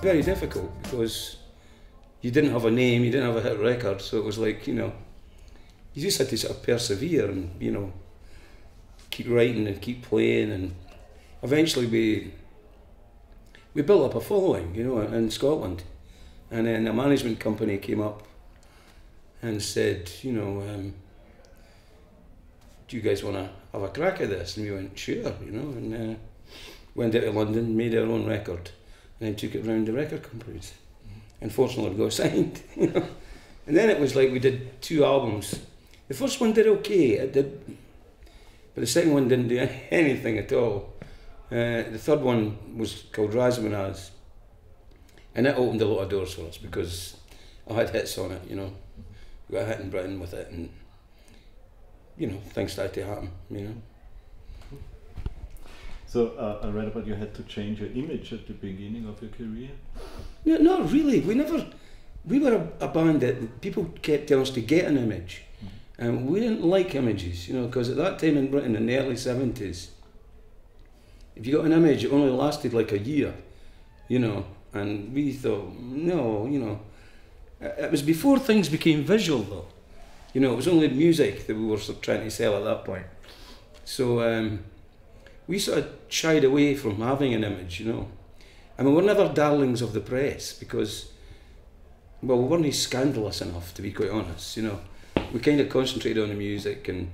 very difficult because you didn't have a name, you didn't have a hit record, so it was like, you know, you just had to sort of persevere and, you know, keep writing and keep playing, and eventually we built up a following, you know, in Scotland. And then a management company came up and said, you know, do you guys want to have a crack at this? And we went, sure, you know, and went out to London, made our own record, and then took it round the record companies. Unfortunately, we got signed, you know. And then it was like we did 2 albums. The first one did okay, it did, but the second one didn't do anything at all. The third one was called Razamanaz, and it opened a lot of doors for us because I had hits on it, you know. We got a hit in Britain with it, and, you know, things started to happen, you know. So I read about you had to change your image at the beginning of your career? No, not really. We were a band that people kept telling us to get an image, and we didn't like images, you know, because at that time in Britain in the early 70s, if you got an image, it only lasted like a year, you know, and we thought, no, you know, it was before things became visual though, you know, it was only music that we were sort of trying to sell at that point. So we sort of shied away from having an image, you know. I mean, we're never darlings of the press because, well, we weren't scandalous enough, to be quite honest, you know. We kind of concentrated on the music and,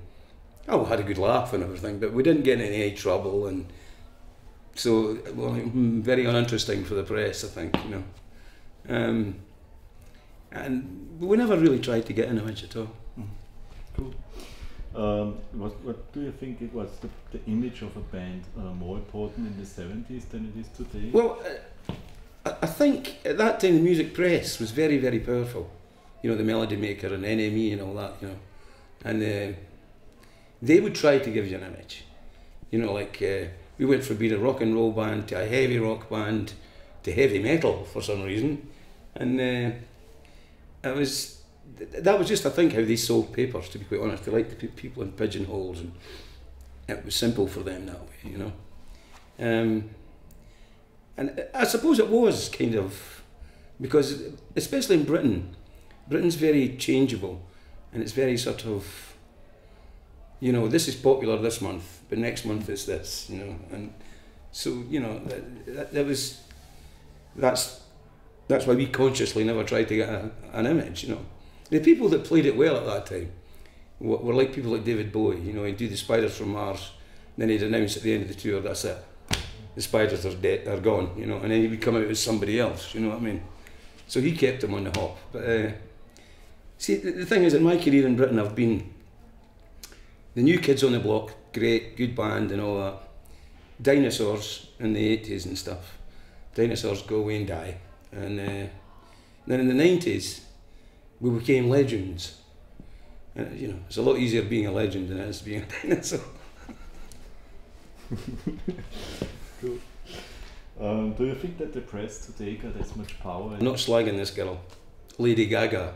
oh, we had a good laugh and everything, but we didn't get in any trouble, and so, well, very uninteresting for the press, I think, you know. And we never really tried to get an image at all. Cool. What do you think it was the image of a band more important in the 70s than it is today? Well, I think at that time the music press was very, very powerful. You know, the Melody Maker and NME and all that, you know. And they would try to give you an image. You know, like we went from being a rock and roll band to a heavy rock band to heavy metal for some reason. And that was just, I think, how they sold papers, to be quite honest. They liked to put people in pigeonholes, and it was simple for them that way, you know. And I suppose it was kind of, because especially in Britain, Britain's very changeable, and it's very sort of, you know, this is popular this month, but next month it's this, you know. And so, you know, that's why we consciously never tried to get an image, you know. The people that played it well at that time were like people like David Bowie, you know. He'd do the Spiders from Mars, then he'd announce at the end of the tour, that's it. The Spiders are dead, are gone, you know, and then he would come out as somebody else, you know what I mean? So he kept them on the hop. But see, the thing is, in my career in Britain, I've been the New Kids on the Block, great, good band and all that. Dinosaurs in the 80s and stuff. Dinosaurs go away and die. And then in the 90s, we became legends. And, you know, it's a lot easier being a legend than it is being a dinosaur. Cool. Do you think that the press today got as much power? I'm not slagging this girl. Lady Gaga,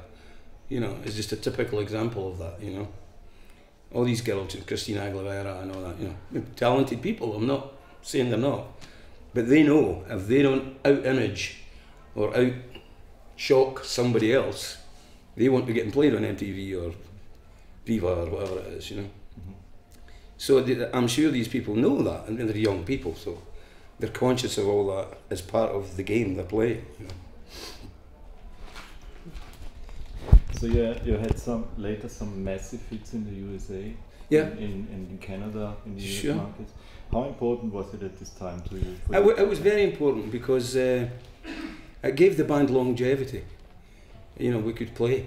you know, is just a typical example of that, you know. All these girls, Christina Aguilera and all that, you know, talented people, I'm not saying they're not. But they know if they don't out-image or out-shock somebody else, they won't be getting played on MTV or Viva or whatever it is, you know. So I'm sure these people know that, and they're young people, so they're conscious of all that as part of the game they're playing, you know. So you had some massive hits in the USA, yeah, in Canada, in the sure. US markets. How important was it at this time to you? It was very important because it gave the band longevity. You know, we could play,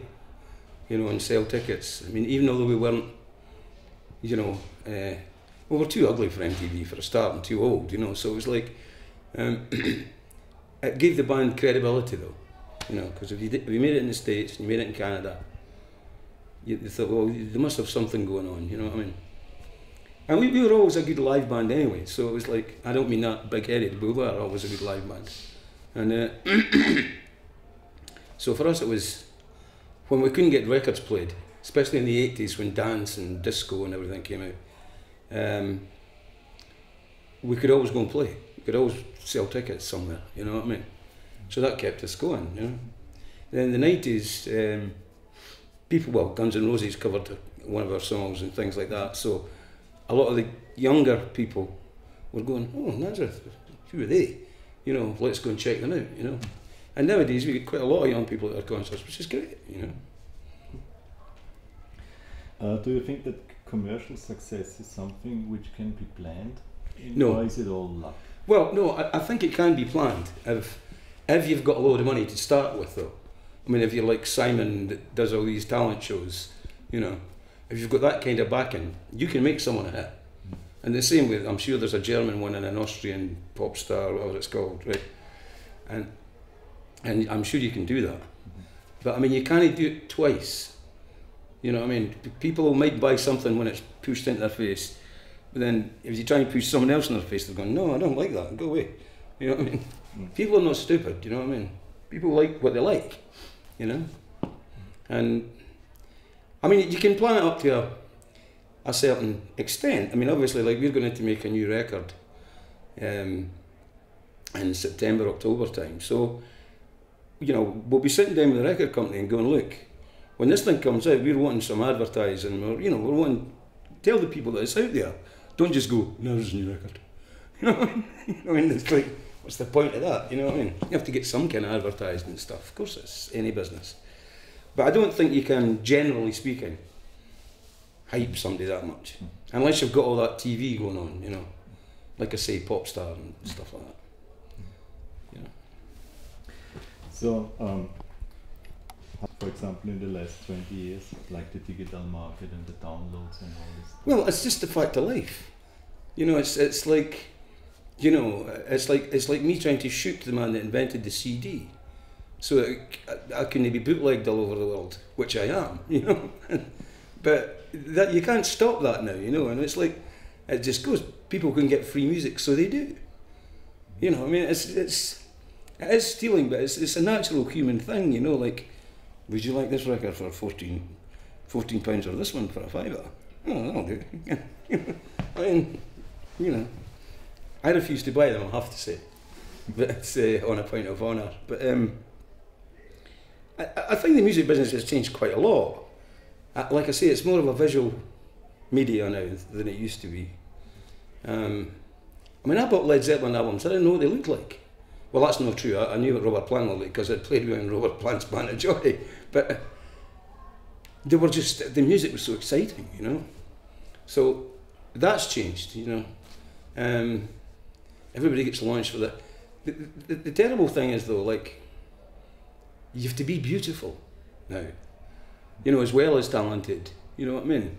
you know, and sell tickets. I mean, even though we weren't, you know, we were too ugly for MTV for a start and too old, you know, so it was like, it gave the band credibility though, you know, because if you made it in the States and you made it in Canada, you thought, well, they must have something going on, you know what I mean? And we were always a good live band anyway, so it was like, I don't mean that big-headed, but we were always a good live band. And so for us it was, when we couldn't get records played, especially in the 80s when dance and disco and everything came out, we could always go and play. We could always sell tickets somewhere, you know what I mean? So that kept us going, you know. Then in the 90s, people, well, Guns N' Roses covered one of our songs and things like that. So a lot of the younger people were going, oh, Nazareth, who are they? You know, let's go and check them out, you know. And nowadays we get quite a lot of young people at our concerts, which is great, you know. Do you think that commercial success is something which can be planned? No. Or is it all luck? Well, no, I think it can be planned if you've got a load of money to start with, though. I mean, if you're like Simon that does all these talent shows, you know, if you've got that kind of backing, you can make someone a hit. And the same with, I'm sure there's a German one and an Austrian pop star, whatever it's called, right? And I'm sure you can do that. But I mean, you can't do it twice. You know what I mean? People might buy something when it's pushed into their face, but then if you try and push someone else in their face, they're going, no, I don't like that, go away. You know what I mean? People are not stupid, you know what I mean? People like what they like, you know? And I mean, you can plan it up to a certain extent. I mean, obviously, like, we're going to make a new record in September, October time. So, you know, we'll be sitting down with the record company and going, look, when this thing comes out, we're wanting some advertising. We're wanting to tell the people that it's out there. Don't just go, no, there's a new record. You know what I mean? I mean, it's like, what's the point of that? You know what I mean? You have to get some kind of advertising and stuff. Of course, it's any business. But I don't think you can, generally speaking, hype somebody that much. Unless you've got all that TV going on, you know. Like I say, pop star and stuff like that. You know. So, for example, in the last 20 years, like the digital market and the downloads and all this. Well, it's just a fact of life. You know, it's like, you know, it's like me trying to shoot the man that invented the CD. So I can be bootlegged all over the world, which I am, you know. But that you can't stop that now, you know. And it's like, it just goes. People can get free music, so they do. You know, I mean, it is stealing, but it's a natural human thing, you know. Like, would you like this record for £14 or this one for a £5? Oh, that'll do. I mean, you know, I refuse to buy them, I have to say, but it's on a point of honour. But I think the music business has changed quite a lot. Like I say, it's more of a visual media now than it used to be. I mean, I bought Led Zeppelin albums, I didn't know what they looked like. Well, that's not true. I knew what Robert Plant looked like because I'd played with him in Robert Plant's Band of Joy. But they were just, the music was so exciting, you know. So that's changed, you know. Everybody gets launched for that. The terrible thing is, though, like, you have to be beautiful now, you know, as well as talented, you know what I mean?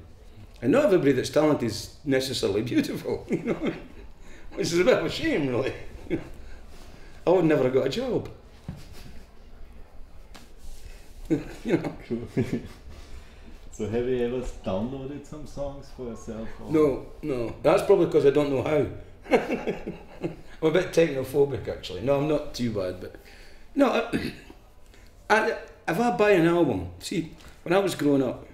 And not everybody that's talented is necessarily beautiful, you know, which is a bit of a shame, really. I would never have got a job. You know. So have you ever downloaded some songs for yourself? Or? No. That's probably because I don't know how. I'm a bit technophobic, actually. No, I'm not too bad, but no. If I buy an album, see, when I was growing up,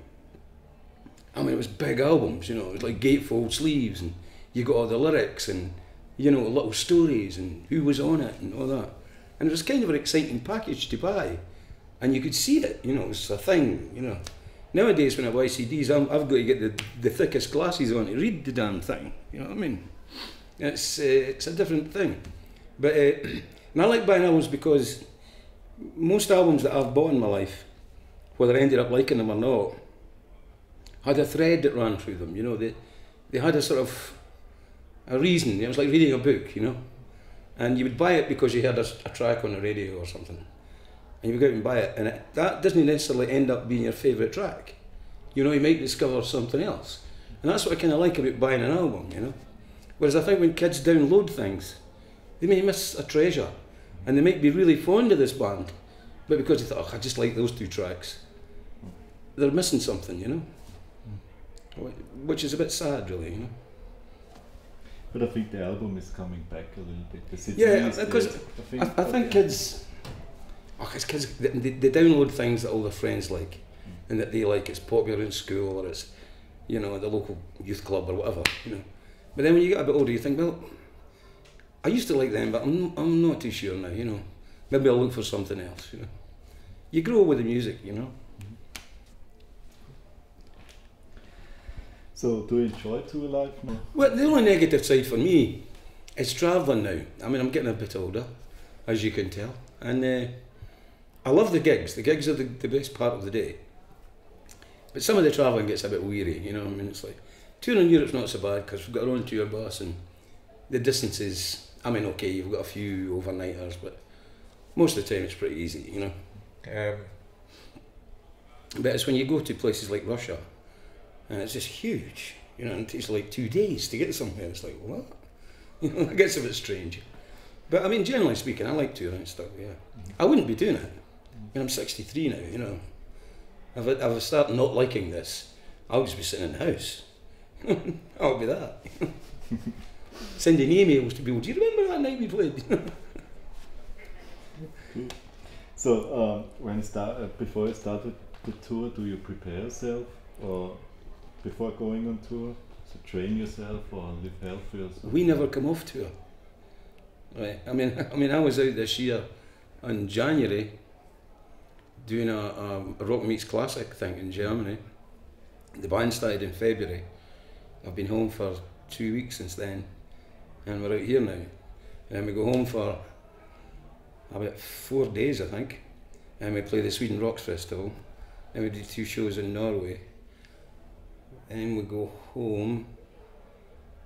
I mean, it was big albums, you know, it was like gatefold sleeves, and you got all the lyrics and, you know, little stories and who was on it and all that. And it was kind of an exciting package to buy. And you could see it, you know, it was a thing, you know. Nowadays, when I buy CDs, I've got to get the thickest glasses on to read the damn thing, you know what I mean? It's a different thing. But and I like buying albums because most albums that I've bought in my life, whether I ended up liking them or not, had a thread that ran through them, you know. They had a sort of a reason. It was like reading a book, you know. And you would buy it because you heard a track on the radio or something. And you would go out and buy it, and that doesn't necessarily end up being your favourite track. You know, you might discover something else. And that's what I kind of like about buying an album, you know. Whereas I think when kids download things, they may miss a treasure. And they might be really fond of this band, but because they thought, oh, I just like those two tracks, they're missing something, you know. Which is a bit sad, really, you know. But I think the album is coming back a little bit. Yeah, because I think kids, kids, they download things that all their friends like, and that they like. It's popular in school, or it's, you know, at the local youth club or whatever, you know. But then when you get a bit older, you think, well, I used to like them, but I'm not too sure now, you know. maybe I'll look for something else. You know, you grow with the music, you know. So, do you enjoy tour life now? Well, the only negative side for me is travelling now. I mean, I'm getting a bit older, as you can tell, and I love the gigs. The gigs are the best part of the day. But some of the travelling gets a bit weary, you know. I mean, it's like touring in Europe's not so bad because we've got our own tour bus and the distances. I mean, okay, you've got a few overnighters, but most of the time it's pretty easy, you know. But it's when you go to places like Russia, and it's just huge, you know, and it takes like 2 days to get somewhere. It's like, what? You know, it gets a bit strange. But I mean, generally speaking, I like touring and stuff, yeah. I wouldn't be doing it. I mean, I'm 63 now, you know. If I start not liking this, I'll just be sitting in the house. I'll be that. Sending emails to people, do you remember that night we played? Cool. So, before you started the tour, do you prepare yourself, or before going on tour, so train yourself or live healthy or something? We never come off tour. Right. I mean, I was out this year in January doing a Rock Meets Classic thing in Germany. The band started in February. I've been home for 2 weeks since then, and we're out here now. And then we go home for about 4 days, I think, and we play the Sweden Rocks Festival. Then we do 2 shows in Norway. And then we go home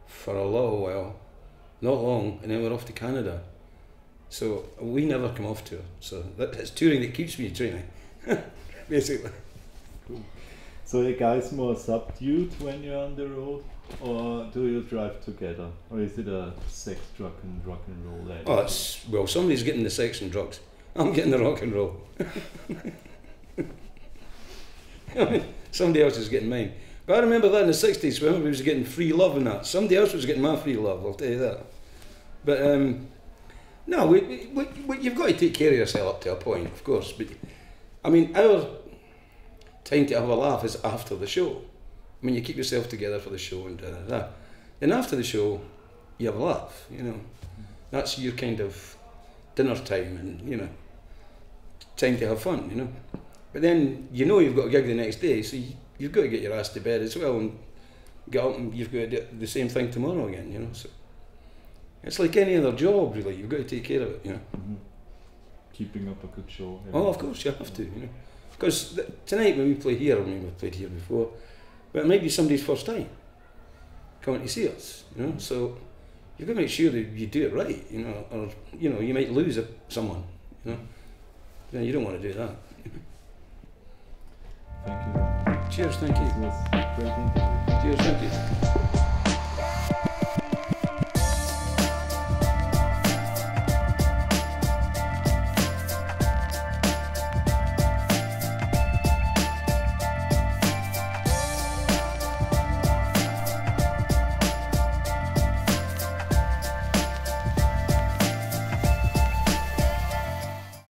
for a little while, not long, and then we're off to Canada. So we never come off tour. So it's touring that keeps me training, basically. Cool. So you guys more subdued when you're on the road, or do you drive together, or is it a sex, drug and rock and roll? Oh, well, somebody's getting the sex and drugs. I'm getting the rock and roll. I mean, somebody else is getting mine. But I remember that in the 60s, when everybody was getting free love and that. Somebody else was getting my free love, I'll tell you that. But no, you've got to take care of yourself up to a point, of course. But I mean, our time to have a laugh is after the show. I mean, you keep yourself together for the show and da. Then after the show, you have a laugh, you know. That's your kind of dinner time and, you know, time to have fun, you know. But then, you know you've got a gig the next day, so you've got to get your ass to bed as well and get up and you've got to do the same thing tomorrow again, you know. So it's like any other job, really. You've got to take care of it, you know. Mm-hmm. Keeping up a good show. Oh, of course, you have to, you know. Because tonight when we play here, I mean, we've played here before, but it might be somebody's first time coming to see us, you know. So you've got to make sure that you do it right, you know, or, you know, you might lose someone, you know. Then you don't want to do that. Thank you. Cheers, thank you. It was great interview. Cheers, thank you.